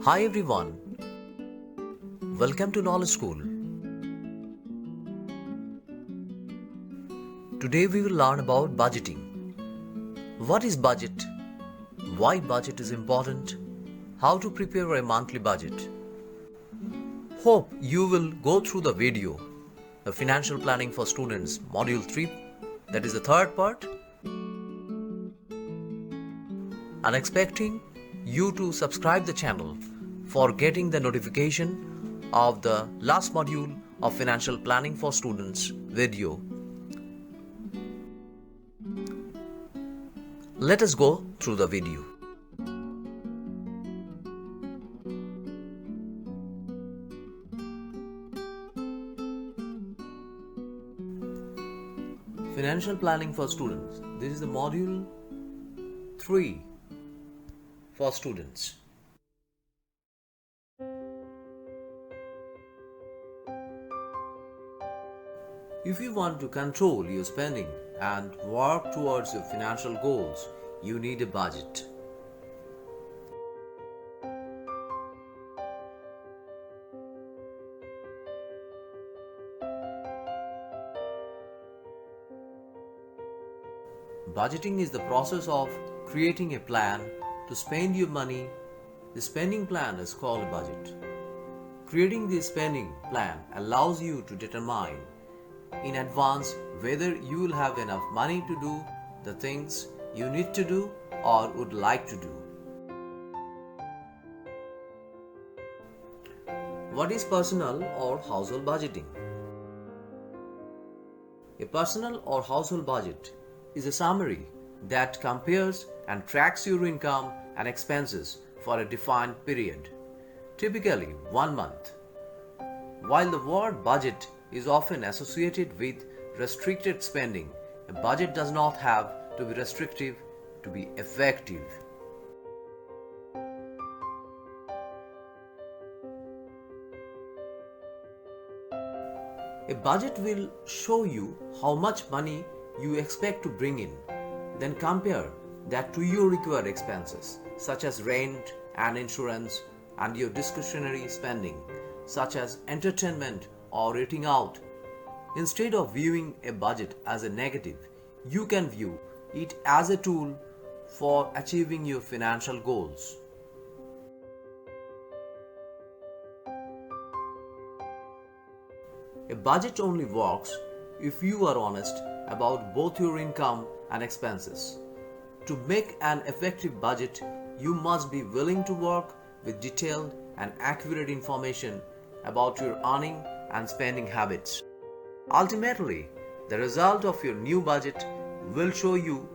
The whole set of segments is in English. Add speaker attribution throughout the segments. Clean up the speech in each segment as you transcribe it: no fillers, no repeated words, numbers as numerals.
Speaker 1: Hi everyone, welcome to Knowledge School. Today we will learn about budgeting. What is budget? Why budget is important? How to prepare a monthly budget. Hope you will go through the video, the Financial Planning for Students, Module-3, that is the third part. I'm expecting you to subscribe the channel for getting the notification of the last module of Financial Planning for Students video. Let us go through the video. Financial Planning for Students. This is the module 3 for students. If you want to control your spending and work towards your financial goals, you need a budget. Budgeting is the process of creating a plan to spend your money. The spending plan is called a budget. Creating the spending plan allows you to determine in advance whether you will have enough money to do the things you need to do or would like to do. What is personal or household budgeting? A personal or household budget is a summary that compares and tracks your income and expenses for a defined period, typically 1 month. While the word budget is often associated with restricted spending, a budget does not have to be restrictive to be effective. A budget will show you how much money you expect to bring in, then compare that to your required expenses such as rent and insurance and your discretionary spending such as entertainment or eating out. Instead of viewing a budget as a negative, you can view it as a tool for achieving your financial goals. A budget only works if you are honest about both your income and expenses. To make an effective budget, you must be willing to work with detailed and accurate information about your earning and spending habits. Ultimately, the result of your new budget will show you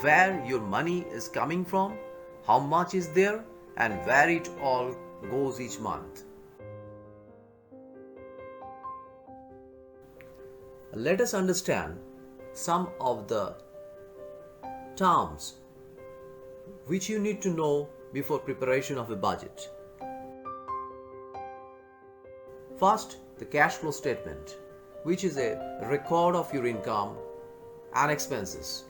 Speaker 1: where your money is coming from, how much is there, and where it all goes each month. Let us understand some of the terms which you need to know before preparation of a budget. First, the cash flow statement, which is a record of your income and expenses.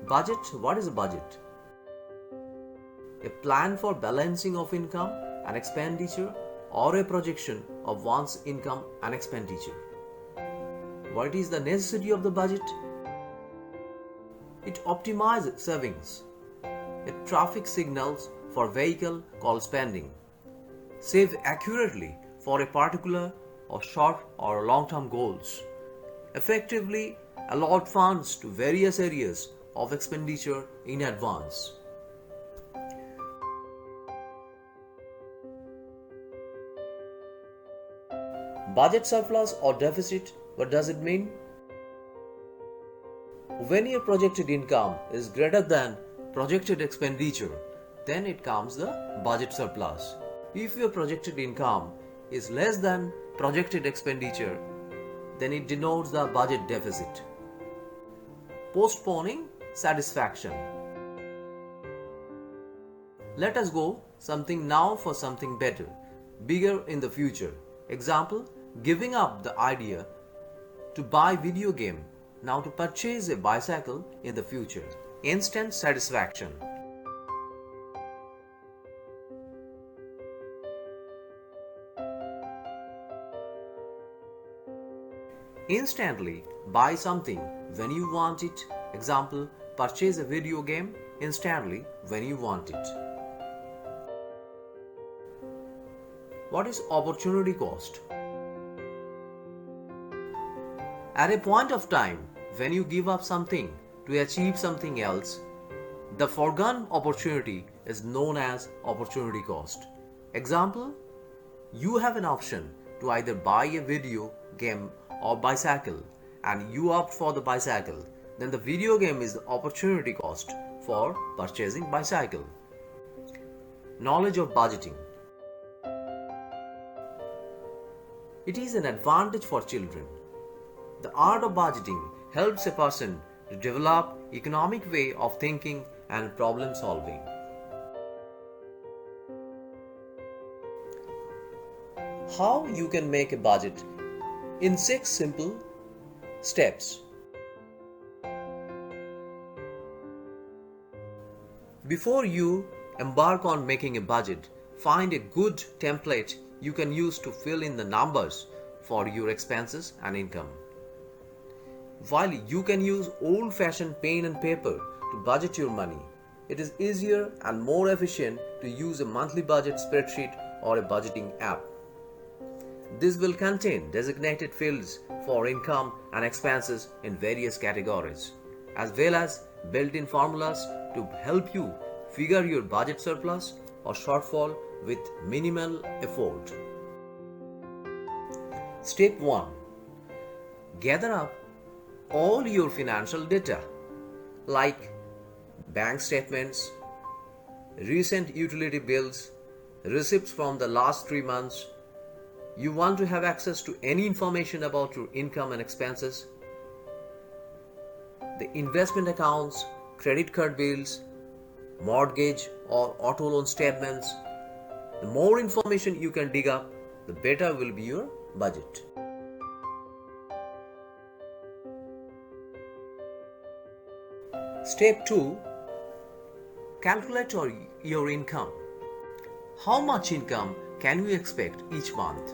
Speaker 1: Budget. What is a budget? A plan for balancing of income and expenditure or a projection of one's income and expenditure. What is the necessity of the budget? It optimizes savings. It traffic signals for vehicle called spending. Save accurately for a particular or short or long-term goals. Effectively allot funds to various areas of expenditure in advance. Budget surplus or deficit, what does it mean? When your projected income is greater than projected expenditure, then it comes the budget surplus. If your projected income is less than projected expenditure, then it denotes the budget deficit. Postponing satisfaction. Let us go something now for something better, bigger in the future. Example, giving up the idea to buy video game now to purchase a bicycle in the future. Instant satisfaction. Instantly buy something when you want it. Example, purchase a video game instantly when you want it. What is opportunity cost? At a point of time when you give up something to achieve something else, the foregone opportunity is known as opportunity cost. Example, you have an option to either buy a video game or bicycle and you opt for the bicycle, then the video game is the opportunity cost for purchasing bicycle. Knowledge of budgeting. It is an advantage for children. The art of budgeting helps a person to develop economic way of thinking and problem solving. How you can make a budget in 6 simple steps. Before you embark on making a budget, find a good template you can use to fill in the numbers for your expenses and income. While you can use old-fashioned pen and paper to budget your money, it is easier and more efficient to use a monthly budget spreadsheet or a budgeting app. This will contain designated fields for income and expenses in various categories, as well as built-in formulas to help you figure your budget surplus or shortfall with minimal effort. Step 1. Gather up all your financial data like bank statements, recent utility bills, receipts from the last 3 months. You want to have access to any information about your income and expenses, the investment accounts, credit card bills, mortgage or auto loan statements. The more information you can dig up, the better will be your budget. Step 2. Calculate your income. How much income can you expect each month?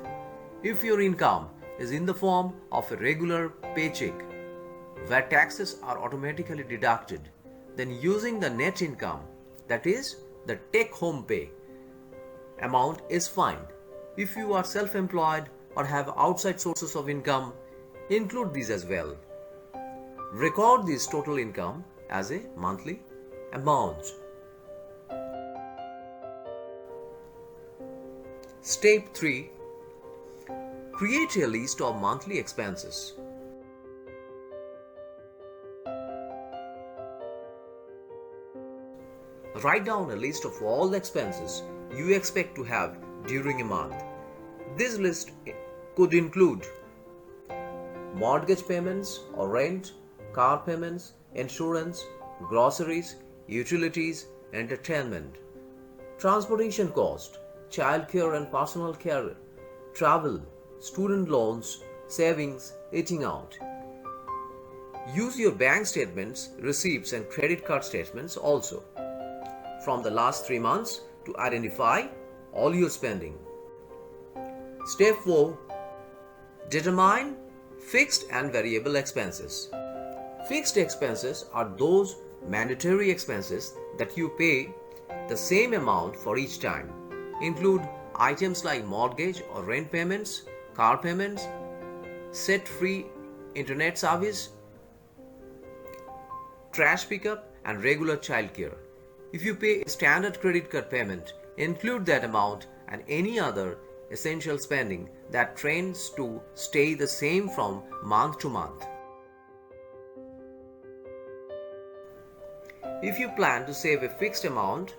Speaker 1: If your income is in the form of a regular paycheck where taxes are automatically deducted, then using the net income, that is the take-home pay amount, is fine. If you are self-employed or have outside sources of income, include these as well. Record this total income as a monthly amount. Step 3. Create a list of monthly expenses. Write down a list of all the expenses you expect to have during a month. This list could include mortgage payments or rent, car payments, insurance, groceries, utilities, entertainment, transportation cost, childcare and personal care, travel, student loans, savings, eating out. Use your bank statements, receipts and credit card statements also from the last 3 months to identify all your spending. Step 4. Determine fixed and variable expenses. Fixed expenses are those mandatory expenses that you pay the same amount for each time. Include items like mortgage or rent payments, car payments, set-free internet service, trash pickup, and regular childcare. If you pay a standard credit card payment, include that amount and any other essential spending that tends to stay the same from month to month. If you plan to save a fixed amount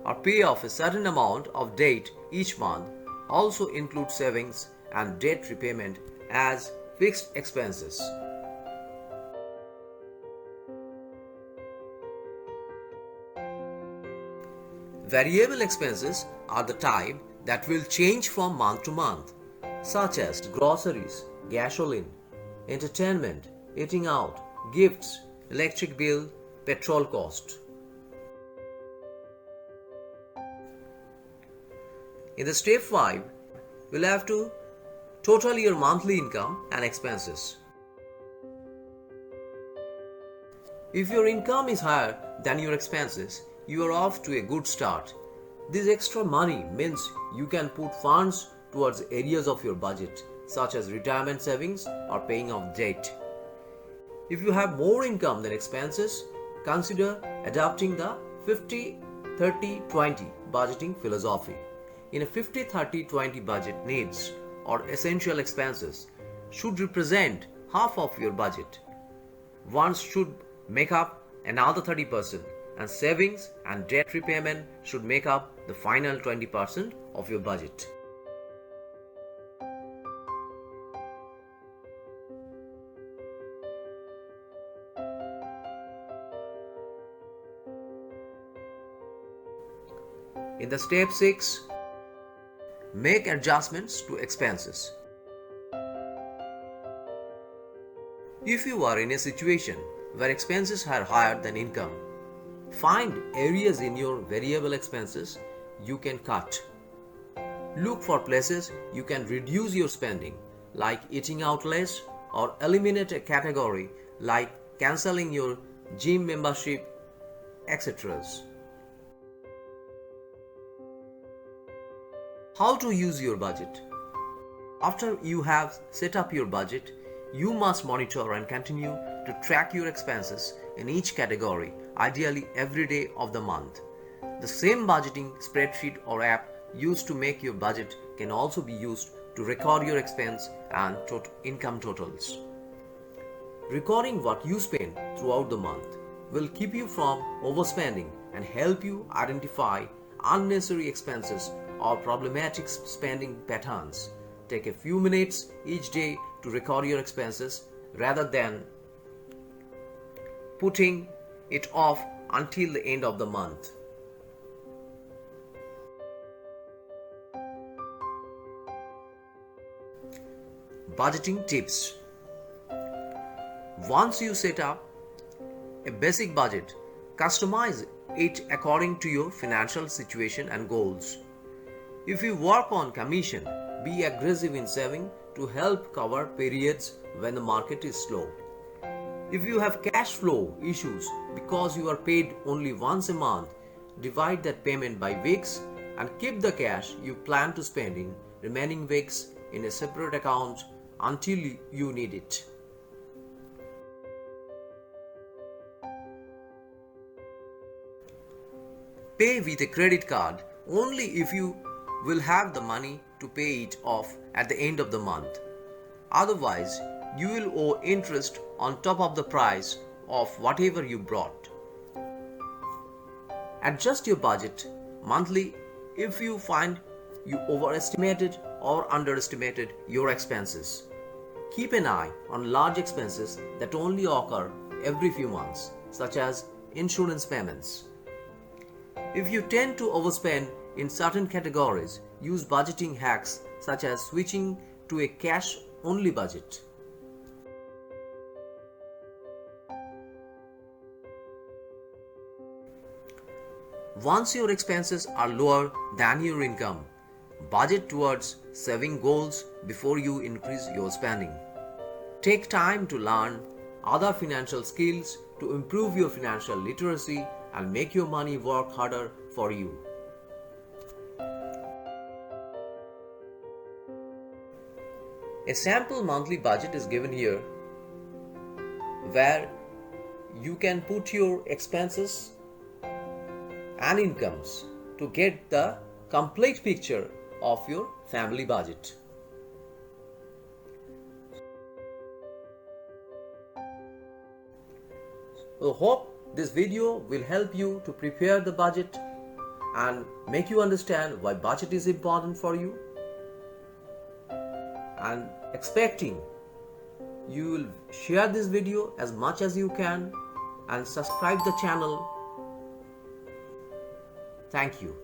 Speaker 1: or pay off a certain amount of debt each month, also include savings and debt repayment as fixed expenses. Variable expenses are the type that will change from month to month, such as groceries, gasoline, entertainment, eating out, gifts, electric bill, petrol cost. In the step 5, we'll have to total your monthly income and expenses. If your income is higher than your expenses, you are off to a good start. This extra money means you can put funds towards areas of your budget, such as retirement savings or paying off debt. If you have more income than expenses, consider adopting the 50-30-20 budgeting philosophy. In a 50-30-20 budget, needs or essential expenses should represent half of your budget. Wants should make up another 30%, and savings and debt repayment should make up the final 20% of your budget. In the step 6, make adjustments to expenses. If you are in a situation where expenses are higher than income, find areas in your variable expenses you can cut. Look for places you can reduce your spending, like eating out less, or eliminate a category like cancelling your gym membership, etc. How to use your budget? After you have set up your budget, you must monitor and continue to track your expenses in each category, ideally every day of the month. The same budgeting spreadsheet or app used to make your budget can also be used to record your expense and income totals. Recording what you spend throughout the month will keep you from overspending and help you identify unnecessary expenses or problematic spending patterns. Take a few minutes each day to record your expenses rather than putting it off until the end of the month. Budgeting tips. Once you set up a basic budget, customize it according to your financial situation and goals. If you work on commission, be aggressive in saving to help cover periods when the market is slow. If you have cash flow issues because you are paid only once a month, divide that payment by weeks and keep the cash you plan to spend in remaining weeks in a separate account until you need it. Pay with a credit card only if you will have the money to pay it off at the end of the month. Otherwise, you will owe interest on top of the price of whatever you bought. Adjust your budget monthly if you find you overestimated or underestimated your expenses. Keep an eye on large expenses that only occur every few months, such as insurance payments. If you tend to overspend in certain categories, use budgeting hacks such as switching to a cash-only budget. Once your expenses are lower than your income, budget towards saving goals before you increase your spending. Take time to learn other financial skills to improve your financial literacy and make your money work harder for you. A sample monthly budget is given here where you can put your expenses and incomes to get the complete picture of your family budget. So hope this video will help you to prepare the budget and make you understand why budget is important for you, and expecting you will share this video as much as you can and subscribe the channel. Thank you.